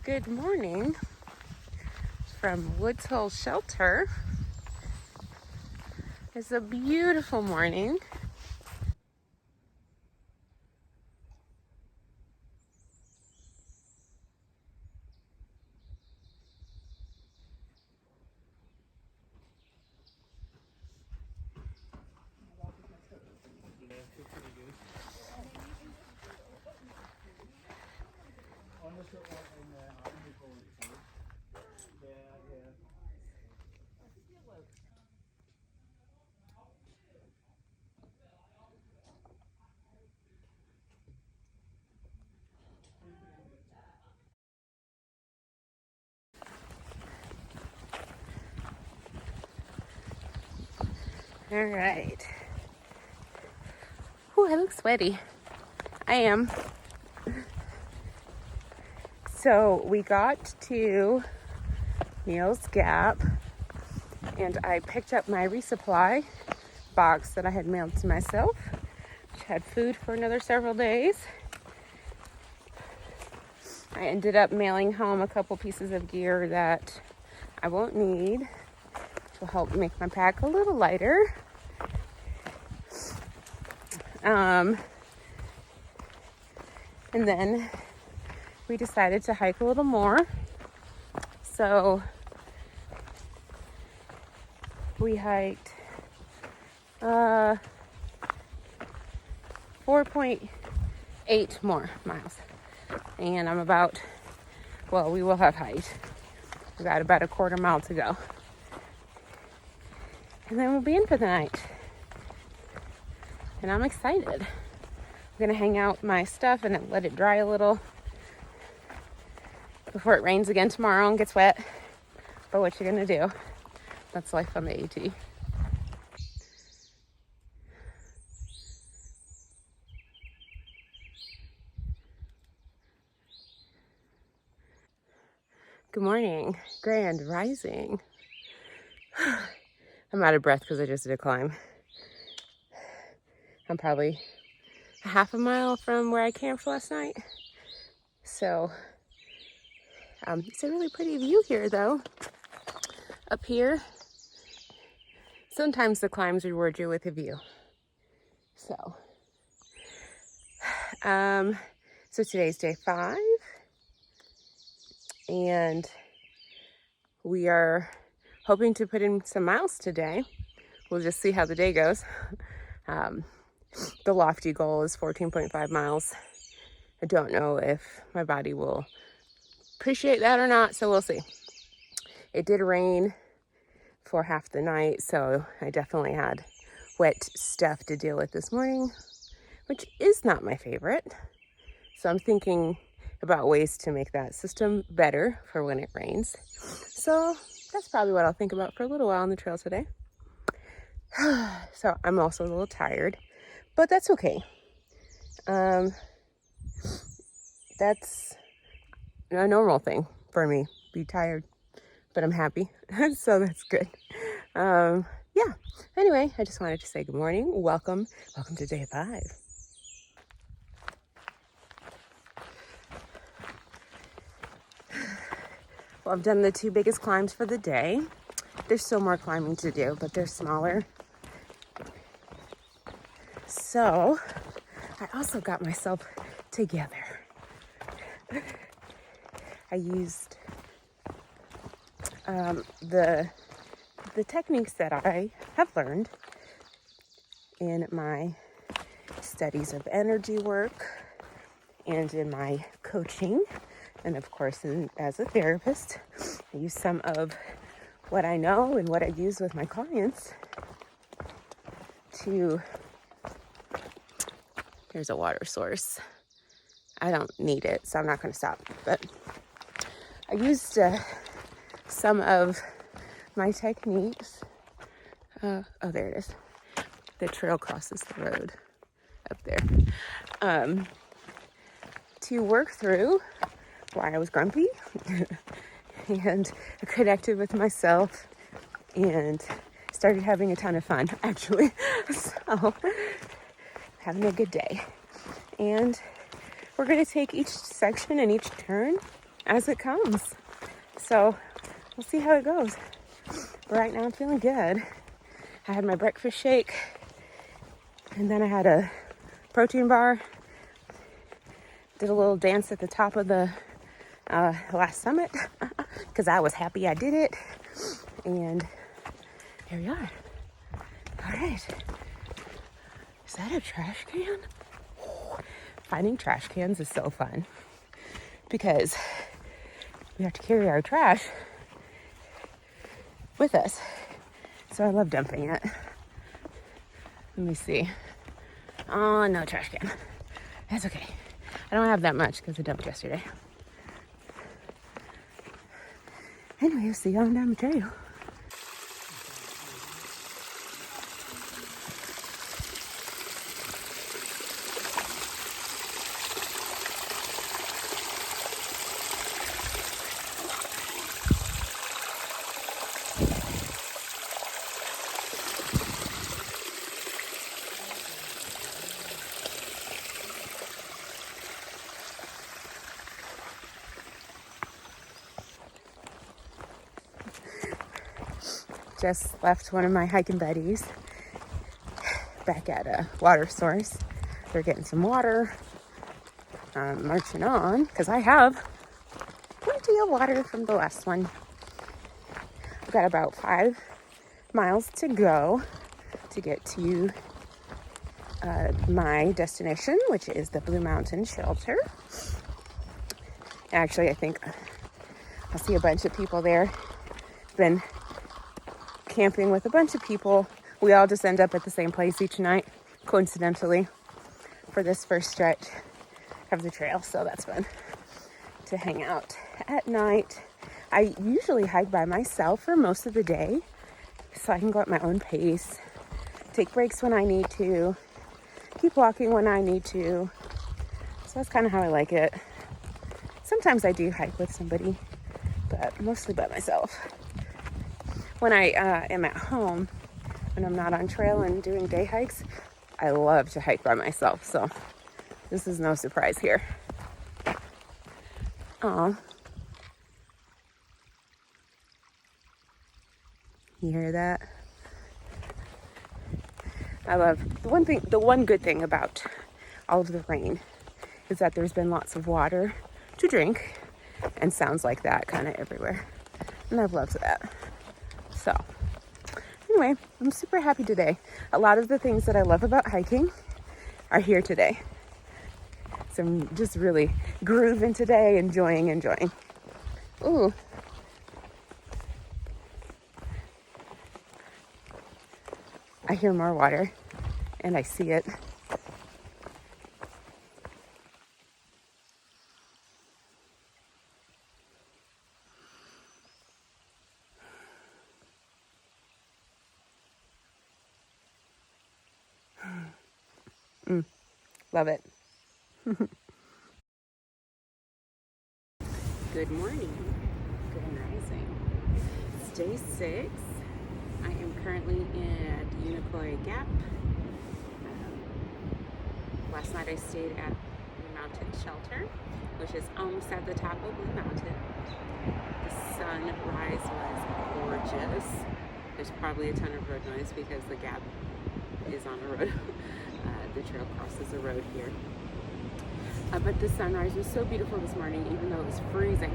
Good morning from Woods Hole Shelter. It's a beautiful morning. All right. Ooh, I look sweaty. I am. So we got to Neal's Gap and I picked up my resupply box that I had mailed to myself, which had food for another several days. I ended up mailing home a couple pieces of gear that I won't need to help make my pack a little lighter. And then we decided to hike a little more. So we hiked 4.8 more miles. And we will have hiked. We've got about a quarter mile to go. And then we'll be in for the night. And I'm excited. I'm gonna hang out my stuff and let it dry a little before it rains again tomorrow and gets wet. But what you gonna do? That's life on the AT. Good morning, grand rising. I'm out of breath because I just did a climb. I'm probably a half a mile from where I camped last night. So it's a really pretty view here though. Up here, sometimes the climbs reward you with a view. So today's day 5 and we are hoping to put in some miles today. We'll just see how the day goes. The lofty goal is 14.5 miles. I don't know if my body will appreciate that or not, so we'll see. It did rain for half the night, so I definitely had wet stuff to deal with this morning, which is not my favorite. So I'm thinking about ways to make that system better for when it rains. So that's probably what I'll think about for a little while on the trail today. So I'm also a little tired, but that's okay. That's a normal thing for me, be tired, but I'm happy. So that's good. Yeah. Anyway, I just wanted to say good morning. Welcome to day 5. Well, I've done the 2 biggest climbs for the day. There's still more climbing to do, but they're smaller. So I also got myself together. I used the techniques that I have learned in my studies of energy work and in my coaching, and of course as a therapist. I use some of what I know and what I use with my clients to... Here's a water source. I don't need it, so I'm not going to stop. But I used some of my techniques. Oh, there it is. The trail crosses the road up there. To work through why I was grumpy and connected with myself and started having a ton of fun, actually. So, having a good day. And we're going to take each section and each turn as it comes. So, we'll see how it goes. But right now, I'm feeling good. I had my breakfast shake, and then I had a protein bar. Did a little dance at the top of the last summit because I was happy I did it. And here we are. All right. Is that a trash can? Finding trash cans is so fun because we have to carry our trash with us. So I love dumping it. Let me see. Oh, no trash can. That's okay. I don't have that much because I dumped yesterday. Anyway, we'll see you on down the trail. Just left one of my hiking buddies back at a water source. They're getting some water. I'm marching on because I have plenty of water from the last one. I've got about 5 miles to go to get to my destination, which is the Blue Mountain Shelter. Actually, I think I'll see a bunch of people there. Been camping with a bunch of people. We all just end up at the same place each night, coincidentally, for this first stretch of the trail. So that's fun to hang out at night. I usually hike by myself for most of the day, so I can go at my own pace, take breaks when I need to, keep walking when I need to. So that's kind of how I like it. Sometimes I do hike with somebody, but mostly by myself. When I am at home, when I'm not on trail and doing day hikes, I love to hike by myself. So this is no surprise here. Aw. You hear that? I love the one good thing about all of the rain is that there's been lots of water to drink and sounds like that kind of everywhere. And I've loved that. So anyway, I'm super happy today. A lot of the things that I love about hiking are here today. So I'm just really grooving today, enjoying. Ooh. I hear more water and I see it. Love it. Good morning. Good rising. It's day 6. I am currently at Unicoi Gap. Last night I stayed at Blue Mountain Shelter, which is almost at the top of Blue Mountain. The sunrise was gorgeous. There's probably a ton of road noise because the Gap is on a road. The trail crosses a road here. But the sunrise was so beautiful this morning, even though it was freezing.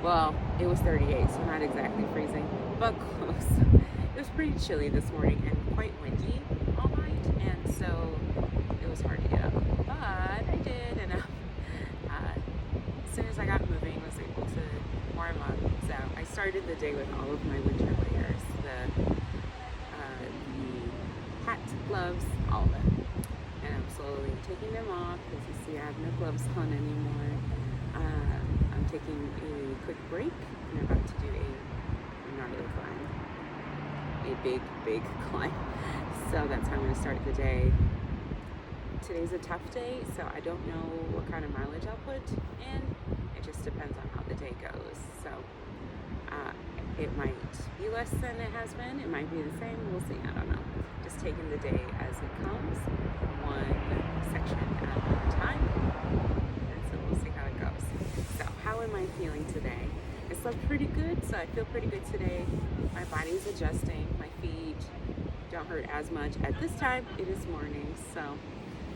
Well, it was 38, so not exactly freezing, but close. It was pretty chilly this morning and quite windy all night, and so it was hard to get up. But I did, and as soon as I got moving, I was able to warm up. So I started the day with all of my winter layers, the hat, gloves, all of it. And I'm slowly taking them off. As you see, I have no gloves on anymore. I'm taking a quick break and I'm about to do a gnarly climb. A big climb. So that's how I'm going to start the day. Today's a tough day, so I don't know what kind of mileage I'll put in. It just depends on how the day goes. So It might be less than it has been. It might be the same. We'll see. I don't know. Just taking the day as it comes, one section at a time. And so we'll see how it goes. So how am I feeling today? I slept pretty good, so I feel pretty good today. My body's adjusting. My feet don't hurt as much at this time. It is morning, so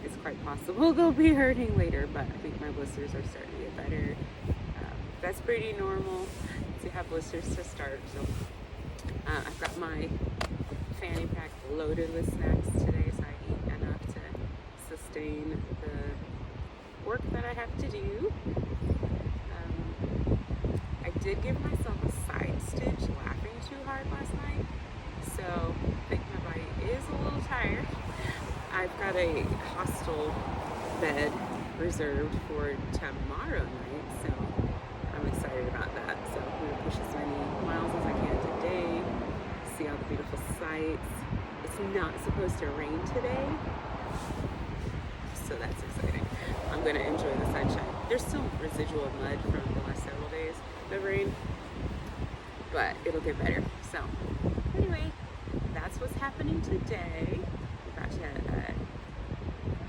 it's quite possible they'll be hurting later, but I think my blisters are starting to get better. That's pretty normal to have blisters to start. So I've got my fanny pack loaded with snacks today, so I eat enough to sustain the work that I have to do. I did give myself a side stitch laughing too hard last night, so I think my body is a little tired. I've got a hostel bed reserved for tomorrow night, so I'm excited about that. So I'm going to push as many miles as I can today, see all the beautiful sights. It's not supposed to rain today, so that's exciting. I'm going to enjoy the sunshine. There's still residual mud from the last several days of rain, but it'll get better. So anyway, that's what's happening today. We're about to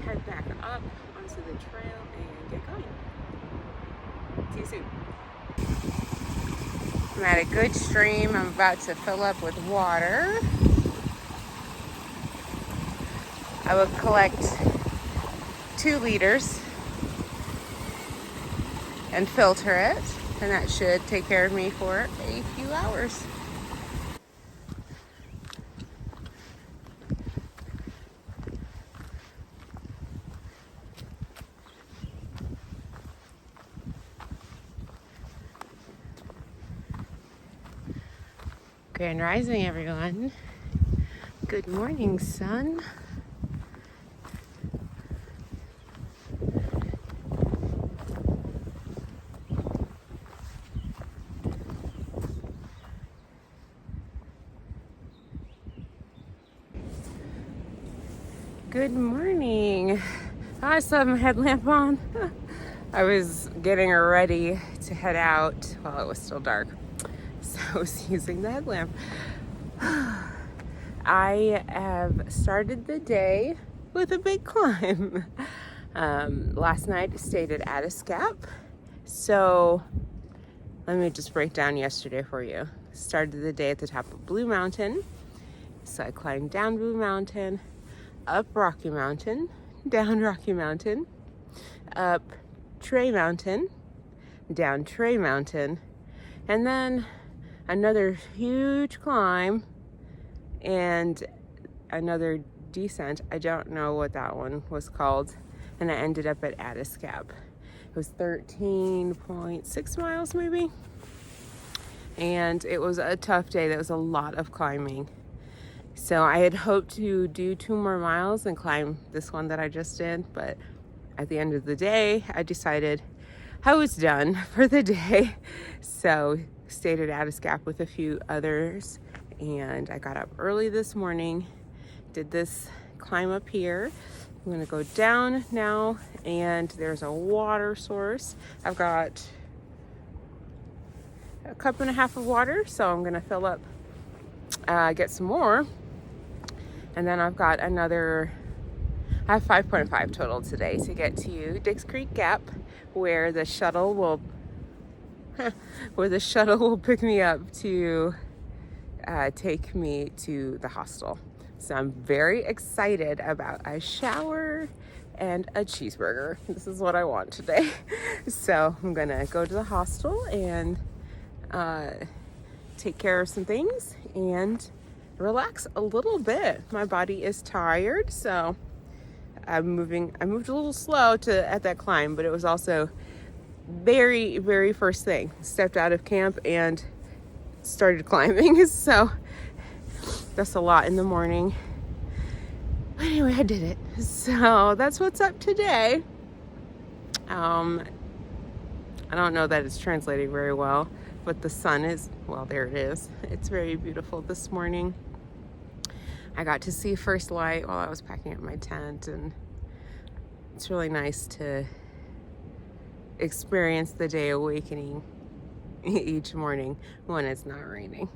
head back up onto the trail and get going. See you soon. I'm at a good stream. I'm about to fill up with water. I will collect 2 liters and filter it, and that should take care of me for a few hours. Grand Rising, everyone. Good morning, sun. Good morning. I still have my headlamp on. I was getting ready to head out while it was still dark, so I was using the headlamp. I have started the day with a big climb. Last night stayed at Addiscap, so let me just break down yesterday for you. Started the day at the top of Blue Mountain, so I climbed down Blue Mountain, up Rocky Mountain, down Rocky Mountain, up Tray Mountain, down Tray Mountain, and then another huge climb and another descent. I don't know what that one was called, and I ended up at Addiscap. It was 13.6 miles maybe, and it was a tough day. That was a lot of climbing. So I had hoped to do 2 more miles and climb this one that I just did, but at the end of the day, I decided I was done for the day. So stayed at Addiscap with a few others, and I got up early this morning, did this climb up here. I'm gonna go down now, and there's a water source. I've got a cup and a half of water, so I'm gonna fill up, get some more. And then I've got another, I have 5.5 total today to get to Dix Creek Gap, where the shuttle will pick me up to take me to the hostel. So I'm very excited about a shower and a cheeseburger. This is what I want today. So I'm gonna go to the hostel and take care of some things and relax a little bit. My body is tired, so I moved a little slow at that climb, but it was also very, very first thing. Stepped out of camp and started climbing, so that's a lot in the morning. But anyway, I did it. So that's what's up today. I don't know that it's translating very well, but the sun is, well, there it is. It's very beautiful this morning. I got to see first light while I was packing up my tent, and it's really nice to experience the day awakening each morning when it's not raining.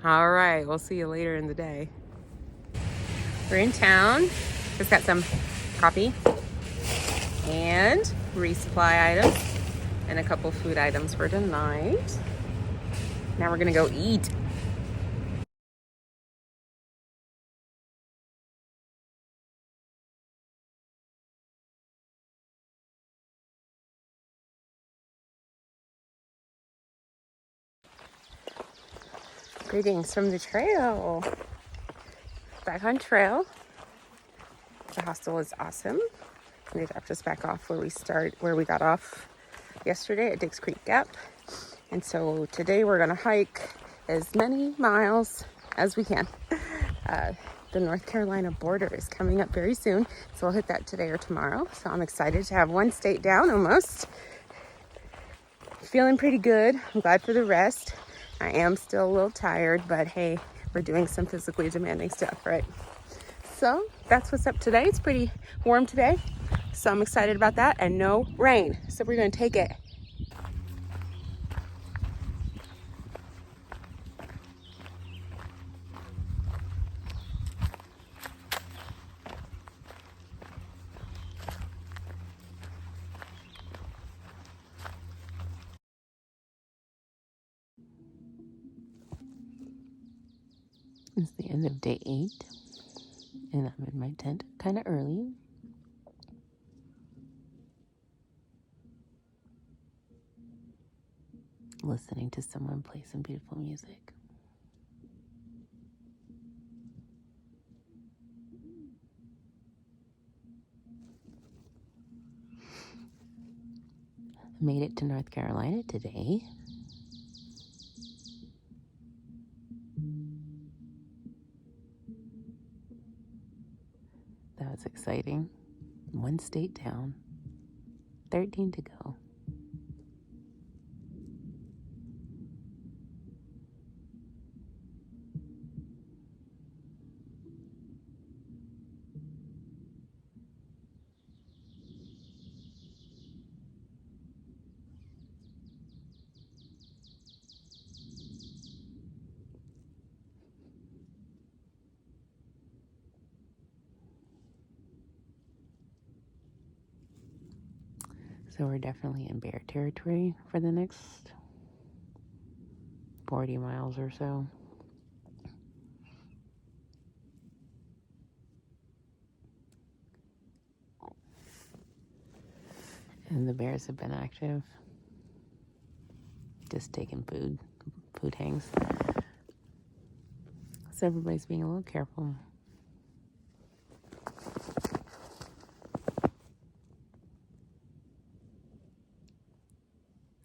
All right, we'll see you later in the day. We're in town. Just got some coffee and resupply items and a couple food items for tonight. Now we're gonna go eat. Greetings from the trail. Back on trail. The hostel is awesome. They dropped us back off where we got off yesterday at Dix Creek Gap. And so today we're gonna hike as many miles as we can. The North Carolina border is coming up very soon, so we'll hit that today or tomorrow. So I'm excited to have one state down almost. Feeling pretty good. I'm glad for the rest. I am still a little tired, but hey, we're doing some physically demanding stuff, right? So that's what's up today. It's pretty warm today, so I'm excited about that, and no rain, so we're gonna take it. It's the end of day 8, and I'm in my tent kind of early. Listening to someone play some beautiful music. I made it to North Carolina today. That was exciting. One state down, 13 to go. So we're definitely in bear territory for the next 40 miles or so. And the bears have been active, just taking food hangs. So everybody's being a little careful.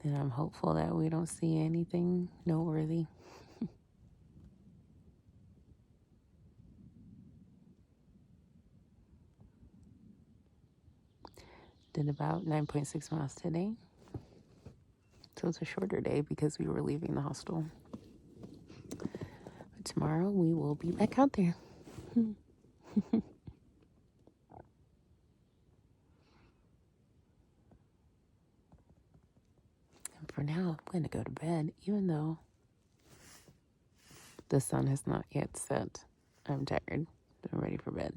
And I'm hopeful that we don't see anything noteworthy. Did about 9.6 miles today. So it's a shorter day because we were leaving the hostel. But tomorrow we will be back out there. And for now, I'm going to go to bed, even though the sun has not yet set. I'm tired. I'm ready for bed.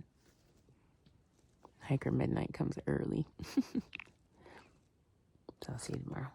Hiker midnight comes early. So I'll see you tomorrow.